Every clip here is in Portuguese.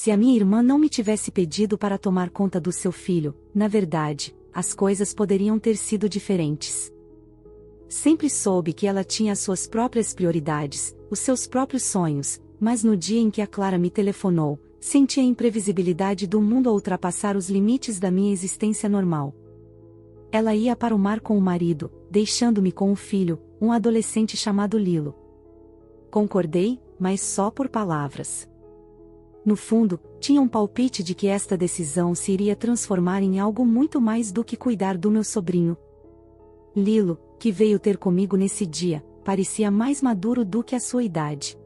Se a minha irmã não me tivesse pedido para tomar conta do seu filho, na verdade, as coisas poderiam ter sido diferentes. Sempre soube que ela tinha as suas próprias prioridades, os seus próprios sonhos, mas no dia em que a Clara me telefonou, senti a imprevisibilidade do mundo a ultrapassar os limites da minha existência normal. Ela ia para o mar com o marido, deixando-me com o filho, um adolescente chamado Lilo. Concordei, mas só por palavras. No fundo, tinha um palpite de que esta decisão se iria transformar em algo muito mais do que cuidar do meu sobrinho. Lilo, que veio ter comigo nesse dia, parecia mais maduro do que a sua idade.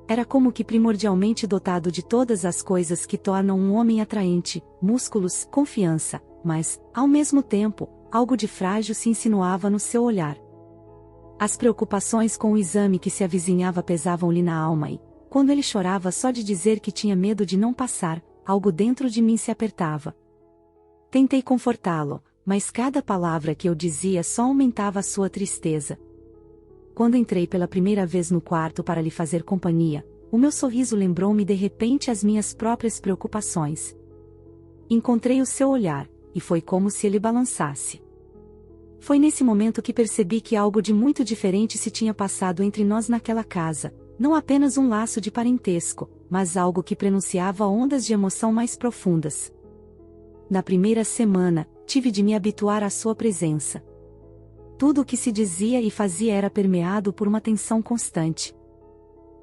Era como que primordialmente dotado de todas as coisas que tornam um homem atraente, músculos, confiança, mas, ao mesmo tempo, algo de frágil se insinuava no seu olhar. As preocupações com o exame que se avizinhava pesavam-lhe na alma e, quando ele chorava só de dizer que tinha medo de não passar, algo dentro de mim se apertava. Tentei confortá-lo, mas cada palavra que eu dizia só aumentava a sua tristeza. Quando entrei pela primeira vez no quarto para lhe fazer companhia, o meu sorriso lembrou-me de repente as minhas próprias preocupações. Encontrei o seu olhar, e foi como se ele balançasse. Foi nesse momento que percebi que algo de muito diferente se tinha passado entre nós naquela casa. Não apenas um laço de parentesco, mas algo que prenunciava ondas de emoção mais profundas. Na primeira semana, tive de me habituar à sua presença. Tudo o que se dizia e fazia era permeado por uma tensão constante.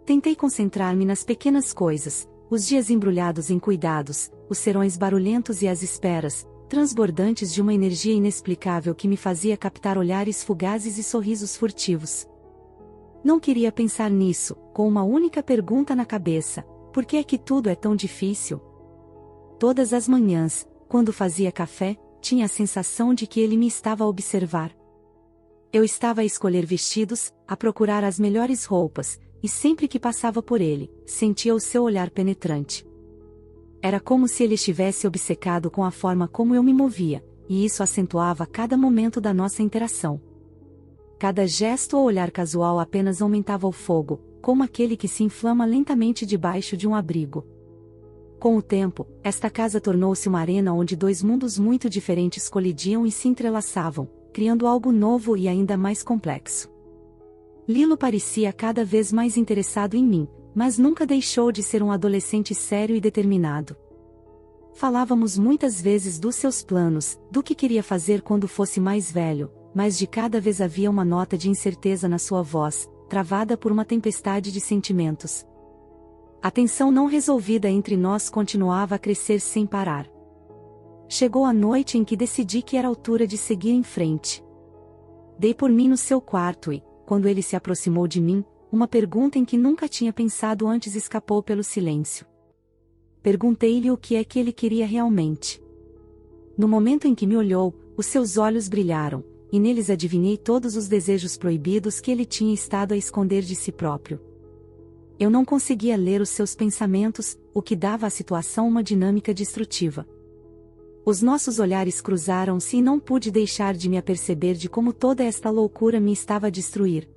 Tentei concentrar-me nas pequenas coisas, os dias embrulhados em cuidados, os serões barulhentos e as esperas, transbordantes de uma energia inexplicável que me fazia captar olhares fugazes e sorrisos furtivos. Não queria pensar nisso, com uma única pergunta na cabeça: por que é que tudo é tão difícil? Todas as manhãs, quando fazia café, tinha a sensação de que ele me estava a observar. Eu estava a escolher vestidos, a procurar as melhores roupas, e sempre que passava por ele, sentia o seu olhar penetrante. Era como se ele estivesse obcecado com a forma como eu me movia, e isso acentuava cada momento da nossa interação. Cada gesto ou olhar casual apenas aumentava o fogo, como aquele que se inflama lentamente debaixo de um abrigo. Com o tempo, esta casa tornou-se uma arena onde dois mundos muito diferentes colidiam e se entrelaçavam, criando algo novo e ainda mais complexo. Lilo parecia cada vez mais interessado em mim, mas nunca deixou de ser um adolescente sério e determinado. Falávamos muitas vezes dos seus planos, do que queria fazer quando fosse mais velho, mas de cada vez havia uma nota de incerteza na sua voz, travada por uma tempestade de sentimentos. A tensão não resolvida entre nós continuava a crescer sem parar. Chegou a noite em que decidi que era altura de seguir em frente. Dei por mim no seu quarto e, quando ele se aproximou de mim, uma pergunta em que nunca tinha pensado antes escapou pelo silêncio. Perguntei-lhe o que é que ele queria realmente. No momento em que me olhou, os seus olhos brilharam, e neles adivinhei todos os desejos proibidos que ele tinha estado a esconder de si próprio. Eu não conseguia ler os seus pensamentos, o que dava à situação uma dinâmica destrutiva. Os nossos olhares cruzaram-se e não pude deixar de me aperceber de como toda esta loucura me estava a destruir.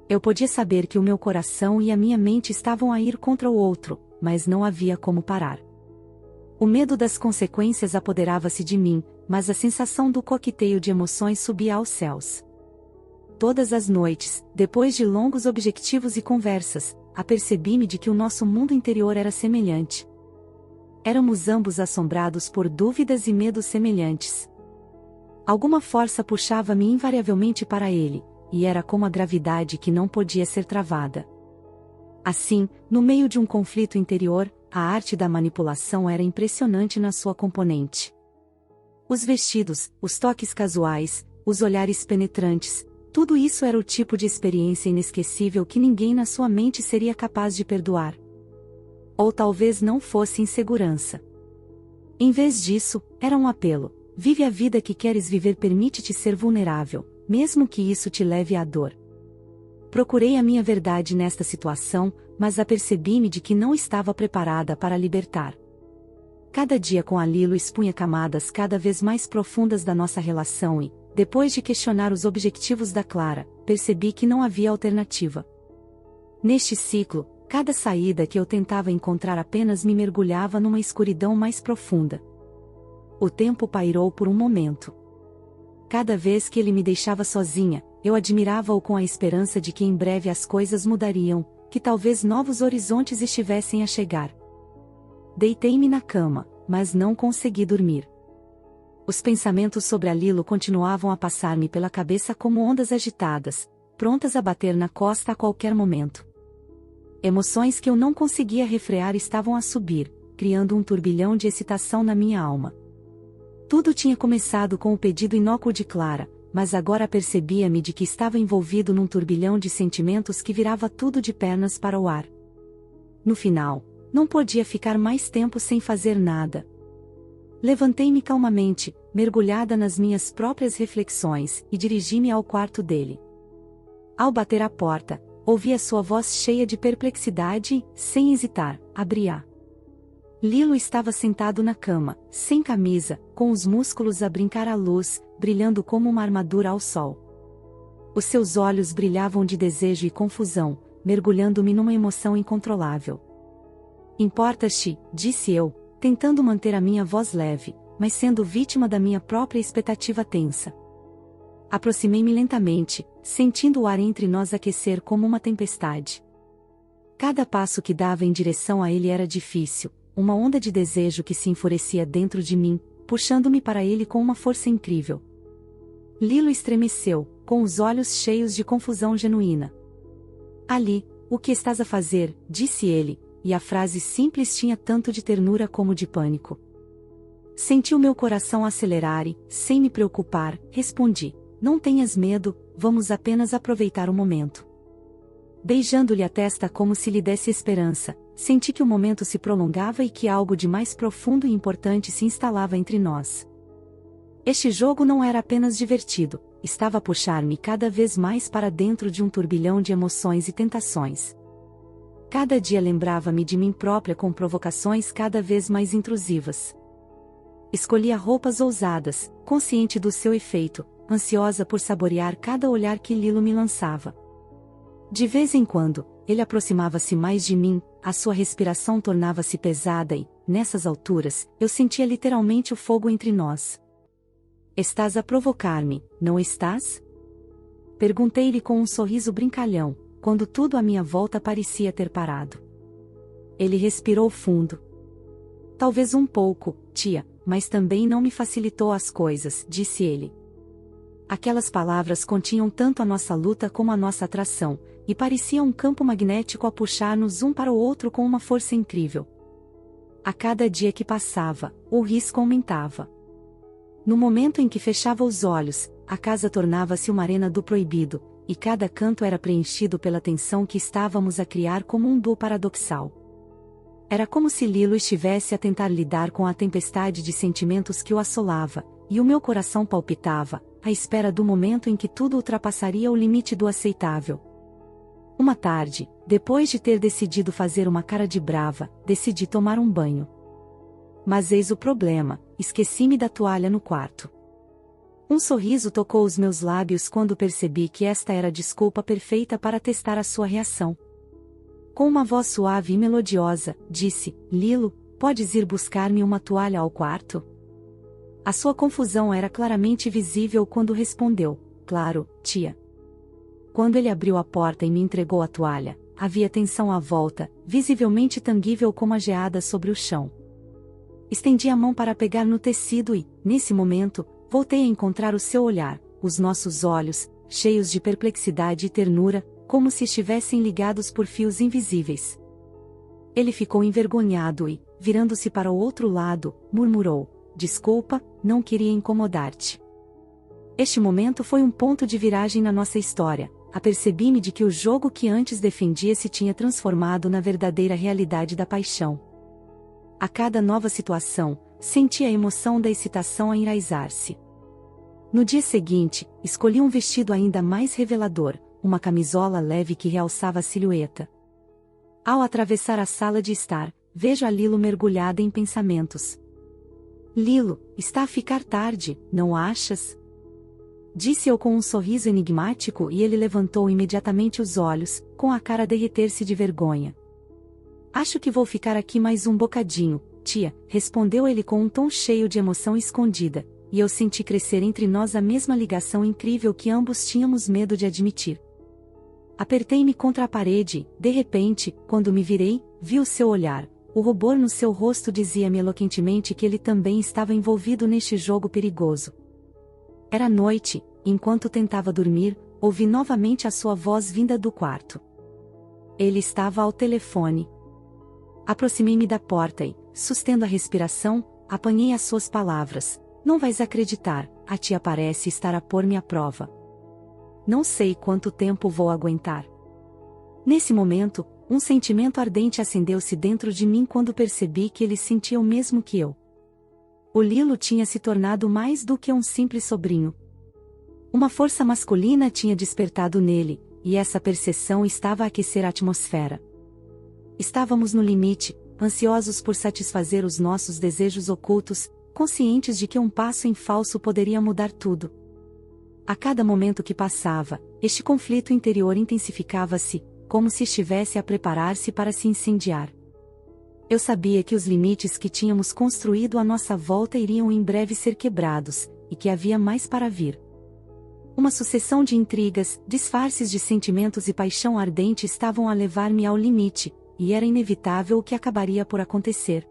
Eu podia saber que o meu coração e a minha mente estavam a ir contra o outro, mas não havia como parar. O medo das consequências apoderava-se de mim, mas a sensação do coqueteio de emoções subia aos céus. Todas as noites, depois de longos objetivos e conversas, apercebi-me de que o nosso mundo interior era semelhante. Éramos ambos assombrados por dúvidas e medos semelhantes. Alguma força puxava-me invariavelmente para ele, e era como a gravidade que não podia ser travada. Assim, no meio de um conflito interior, a arte da manipulação era impressionante na sua componente. Os vestidos, os toques casuais, os olhares penetrantes, tudo isso era o tipo de experiência inesquecível que ninguém na sua mente seria capaz de perdoar. Ou talvez não fosse insegurança. Em vez disso, era um apelo: vive a vida que queres viver, permite-te ser vulnerável, mesmo que isso te leve à dor. Procurei a minha verdade nesta situação, mas apercebi-me de que não estava preparada para a libertar. Cada dia com a Lilo expunha camadas cada vez mais profundas da nossa relação e, depois de questionar os objetivos da Clara, percebi que não havia alternativa. Neste ciclo, Cada saída que eu tentava encontrar apenas me mergulhava numa escuridão mais profunda. O tempo pairou por um momento. Cada vez que ele me deixava sozinha, eu admirava-o com a esperança de que em breve as coisas mudariam, que talvez novos horizontes estivessem a chegar. Deitei-me na cama, mas não consegui dormir. Os pensamentos sobre a Lilo continuavam a passar-me pela cabeça como ondas agitadas, prontas a bater na costa a qualquer momento. Emoções que eu não conseguia refrear estavam a subir, criando um turbilhão de excitação na minha alma. Tudo tinha começado com o pedido inócuo de Clara, mas agora percebia-me de que estava envolvido num turbilhão de sentimentos que virava tudo de pernas para o ar. No final, não podia ficar mais tempo sem fazer nada. Levantei-me calmamente, mergulhada nas minhas próprias reflexões, e dirigi-me ao quarto dele. Ao bater à porta, ouvi a sua voz cheia de perplexidade e, sem hesitar, abri-a. Lilo estava sentado na cama, sem camisa, com os músculos a brincar à luz, brilhando como uma armadura ao sol. Os seus olhos brilhavam de desejo e confusão, mergulhando-me numa emoção incontrolável. Importas-te, disse eu, tentando manter a minha voz leve, mas sendo vítima da minha própria expectativa tensa. Aproximei-me lentamente, sentindo o ar entre nós aquecer como uma tempestade. Cada passo que dava em direção a ele era difícil, uma onda de desejo que se enfurecia dentro de mim, puxando-me para ele com uma força incrível. Lilo estremeceu, com os olhos cheios de confusão genuína. Ali, o que estás a fazer? Disse ele, e a frase simples tinha tanto de ternura como de pânico. Senti o meu coração acelerar e, sem me preocupar, respondi: não tenhas medo, vamos apenas aproveitar o momento. Beijando-lhe a testa como se lhe desse esperança, senti que o momento se prolongava e que algo de mais profundo e importante se instalava entre nós. Este jogo não era apenas divertido, estava a puxar-me cada vez mais para dentro de um turbilhão de emoções e tentações. Cada dia lembrava-me de mim própria com provocações cada vez mais intrusivas. Escolhia roupas ousadas, consciente do seu efeito, ansiosa por saborear cada olhar que Lilo me lançava. De vez em quando, ele aproximava-se mais de mim, a sua respiração tornava-se pesada e, nessas alturas, eu sentia literalmente o fogo entre nós. Estás a provocar-me, não estás? Perguntei-lhe com um sorriso brincalhão, quando tudo à minha volta parecia ter parado. Ele respirou fundo. Talvez um pouco, tia, mas também não me facilitou as coisas, disse ele. Aquelas palavras continham tanto a nossa luta como a nossa atração, e parecia um campo magnético a puxar-nos um para o outro com uma força incrível. A cada dia que passava, o risco aumentava. No momento em que fechava os olhos, a casa tornava-se uma arena do proibido, e cada canto era preenchido pela tensão que estávamos a criar como um duo paradoxal. Era como se Lilo estivesse a tentar lidar com a tempestade de sentimentos que o assolava, e o meu coração palpitava, à espera do momento em que tudo ultrapassaria o limite do aceitável. Uma tarde, depois de ter decidido fazer uma cara de brava, decidi tomar um banho. Mas eis o problema, esqueci-me da toalha no quarto. Um sorriso tocou os meus lábios quando percebi que esta era a desculpa perfeita para testar a sua reação. Com uma voz suave e melodiosa, disse: Lilo, podes ir buscar-me uma toalha ao quarto? A sua confusão era claramente visível quando respondeu: claro, tia. Quando ele abriu a porta e me entregou a toalha, havia tensão à volta, visivelmente tangível como a geada sobre o chão. Estendi a mão para pegar no tecido e, nesse momento, voltei a encontrar o seu olhar, os nossos olhos, cheios de perplexidade e ternura, como se estivessem ligados por fios invisíveis. Ele ficou envergonhado e, virando-se para o outro lado, murmurou: desculpa, não queria incomodar-te. Este momento foi um ponto de viragem na nossa história. Apercebi-me de que o jogo que antes defendia se tinha transformado na verdadeira realidade da paixão. A cada nova situação, senti a emoção da excitação a enraizar-se. No dia seguinte, escolhi um vestido ainda mais revelador, uma camisola leve que realçava a silhueta. Ao atravessar a sala de estar, vejo a Lilo mergulhada em pensamentos. Lilo, está a ficar tarde, não achas? Disse eu com um sorriso enigmático e ele levantou imediatamente os olhos, com a cara a derreter-se de vergonha. Acho que vou ficar aqui mais um bocadinho, tia, respondeu ele com um tom cheio de emoção escondida, e eu senti crescer entre nós a mesma ligação incrível que ambos tínhamos medo de admitir. Apertei-me contra a parede e, de repente, quando me virei, vi o seu olhar. O rubor no seu rosto dizia-me eloquentemente que ele também estava envolvido neste jogo perigoso. Era noite, e enquanto tentava dormir, ouvi novamente a sua voz vinda do quarto. Ele estava ao telefone. Aproximei-me da porta e, sustendo a respiração, apanhei as suas palavras. Não vais acreditar, a tia parece estar a pôr-me à prova. Não sei quanto tempo vou aguentar. Nesse momento, um sentimento ardente acendeu-se dentro de mim quando percebi que ele sentia o mesmo que eu. O Lilo tinha se tornado mais do que um simples sobrinho. Uma força masculina tinha despertado nele, e essa percepção estava a aquecer a atmosfera. Estávamos no limite, ansiosos por satisfazer os nossos desejos ocultos, conscientes de que um passo em falso poderia mudar tudo. A cada momento que passava, este conflito interior intensificava-se, como se estivesse a preparar-se para se incendiar. Eu sabia que os limites que tínhamos construído à nossa volta iriam em breve ser quebrados, e que havia mais para vir. Uma sucessão de intrigas, disfarces de sentimentos e paixão ardente estavam a levar-me ao limite, e era inevitável o que acabaria por acontecer.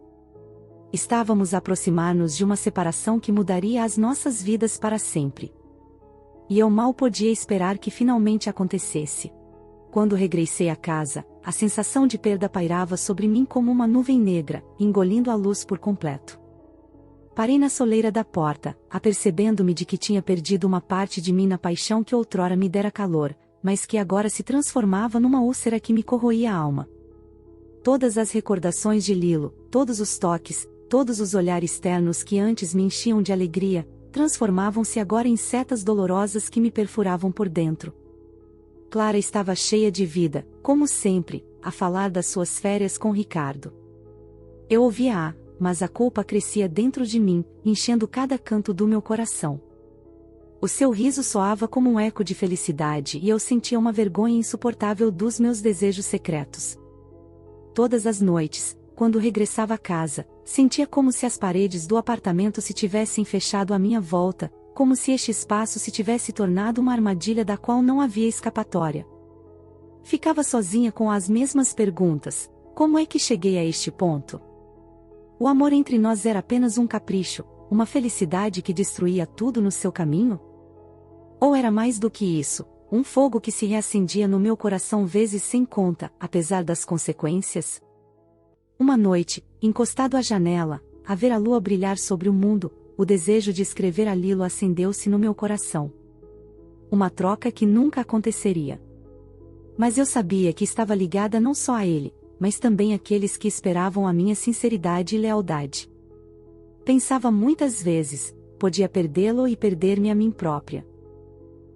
Estávamos a aproximar-nos de uma separação que mudaria as nossas vidas para sempre. E eu mal podia esperar que finalmente acontecesse. Quando regressei à casa, a sensação de perda pairava sobre mim como uma nuvem negra, engolindo a luz por completo. Parei na soleira da porta, apercebendo-me de que tinha perdido uma parte de mim na paixão que outrora me dera calor, mas que agora se transformava numa úlcera que me corroía a alma. Todas as recordações de Lilo, todos os toques, todos os olhares ternos que antes me enchiam de alegria, transformavam-se agora em setas dolorosas que me perfuravam por dentro. Clara estava cheia de vida, como sempre, a falar das suas férias com Ricardo. Eu ouvia-a, mas a culpa crescia dentro de mim, enchendo cada canto do meu coração. O seu riso soava como um eco de felicidade e eu sentia uma vergonha insuportável dos meus desejos secretos. Todas as noites, quando regressava a casa, sentia como se as paredes do apartamento se tivessem fechado à minha volta, como se este espaço se tivesse tornado uma armadilha da qual não havia escapatória. Ficava sozinha com as mesmas perguntas: como é que cheguei a este ponto? O amor entre nós era apenas um capricho, uma felicidade que destruía tudo no seu caminho? Ou era mais do que isso, um fogo que se reacendia no meu coração vezes sem conta, apesar das consequências? Uma noite, encostado à janela, a ver a lua brilhar sobre o mundo, o desejo de escrever a Lilo acendeu-se no meu coração. Uma troca que nunca aconteceria. Mas eu sabia que estava ligada não só a ele, mas também àqueles que esperavam a minha sinceridade e lealdade. Pensava muitas vezes, podia perdê-lo e perder-me a mim própria.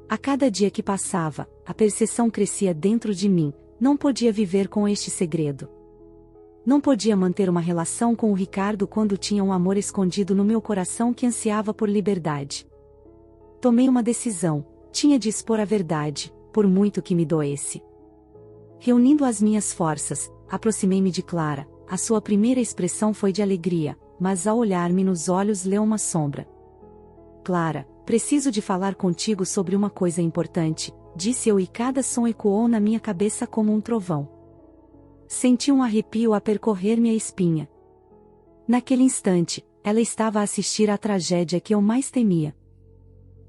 A cada dia que passava, a percepção crescia dentro de mim, não podia viver com este segredo. Não podia manter uma relação com o Ricardo quando tinha um amor escondido no meu coração que ansiava por liberdade. Tomei uma decisão, tinha de expor a verdade, por muito que me doesse. Reunindo as minhas forças, aproximei-me de Clara. A sua primeira expressão foi de alegria, mas ao olhar-me nos olhos leu uma sombra. Clara, preciso de falar contigo sobre uma coisa importante, disse eu e cada som ecoou na minha cabeça como um trovão. Senti um arrepio a percorrer-me a espinha. Naquele instante, ela estava a assistir à tragédia que eu mais temia.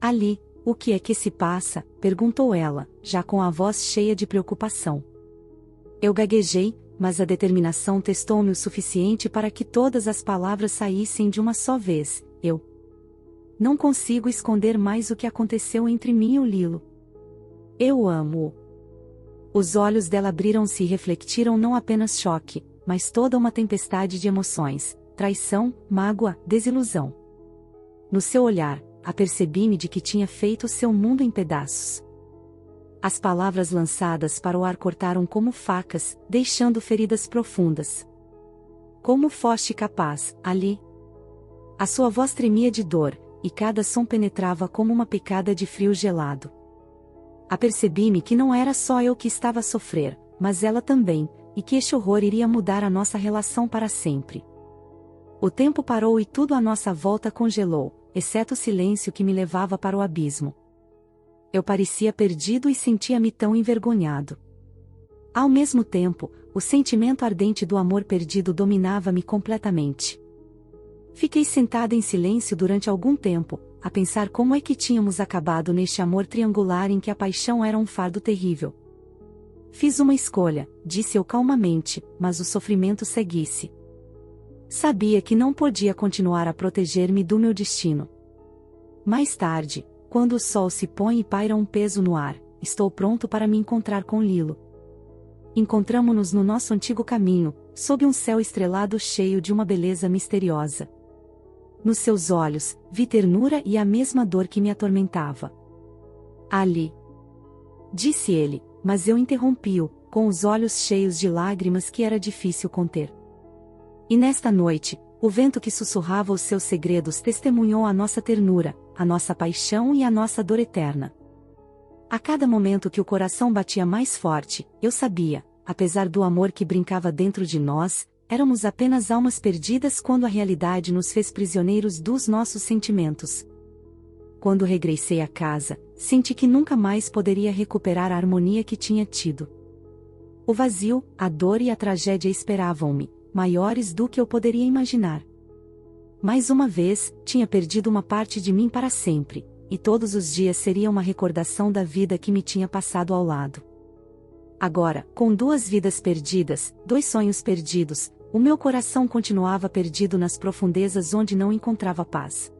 Ali, o que é que se passa? Perguntou ela, já com a voz cheia de preocupação. Eu gaguejei, mas a determinação testou-me o suficiente para que todas as palavras saíssem de uma só vez. Eu não consigo esconder mais o que aconteceu entre mim e o Lilo. Eu amo-o. Os olhos dela abriram-se e refletiram não apenas choque, mas toda uma tempestade de emoções, traição, mágoa, desilusão. No seu olhar, apercebi-me de que tinha feito seu mundo em pedaços. As palavras lançadas para o ar cortaram como facas, deixando feridas profundas. Como foste capaz, ali? A sua voz tremia de dor, e cada som penetrava como uma picada de frio gelado. Apercebi-me que não era só eu que estava a sofrer, mas ela também, e que este horror iria mudar a nossa relação para sempre. O tempo parou e tudo à nossa volta congelou, exceto o silêncio que me levava para o abismo. Eu parecia perdido e sentia-me tão envergonhado. Ao mesmo tempo, o sentimento ardente do amor perdido dominava-me completamente. Fiquei sentada em silêncio durante algum tempo, a pensar como é que tínhamos acabado neste amor triangular em que a paixão era um fardo terrível. Fiz uma escolha, disse eu calmamente, mas o sofrimento seguisse. Sabia que não podia continuar a proteger-me do meu destino. Mais tarde, quando o sol se põe e paira um peso no ar, estou pronto para me encontrar com Lilo. Encontramo-nos no nosso antigo caminho, sob um céu estrelado cheio de uma beleza misteriosa. Nos seus olhos, vi ternura e a mesma dor que me atormentava. Ali, disse ele, mas eu interrompi-o, com os olhos cheios de lágrimas que era difícil conter. E nesta noite, o vento que sussurrava os seus segredos testemunhou a nossa ternura, a nossa paixão e a nossa dor eterna. A cada momento que o coração batia mais forte, eu sabia, apesar do amor que brincava dentro de nós, éramos apenas almas perdidas quando a realidade nos fez prisioneiros dos nossos sentimentos. Quando regressei à casa, senti que nunca mais poderia recuperar a harmonia que tinha tido. O vazio, a dor e a tragédia esperavam-me, maiores do que eu poderia imaginar. Mais uma vez, tinha perdido uma parte de mim para sempre, e todos os dias seria uma recordação da vida que me tinha passado ao lado. Agora, com 2 vidas perdidas, 2 sonhos perdidos, o meu coração continuava perdido nas profundezas onde não encontrava paz.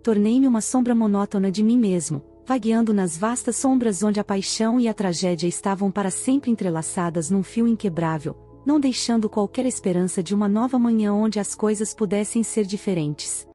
Tornei-me uma sombra monótona de mim mesmo, vagueando nas vastas sombras onde a paixão e a tragédia estavam para sempre entrelaçadas num fio inquebrável, não deixando qualquer esperança de uma nova manhã onde as coisas pudessem ser diferentes.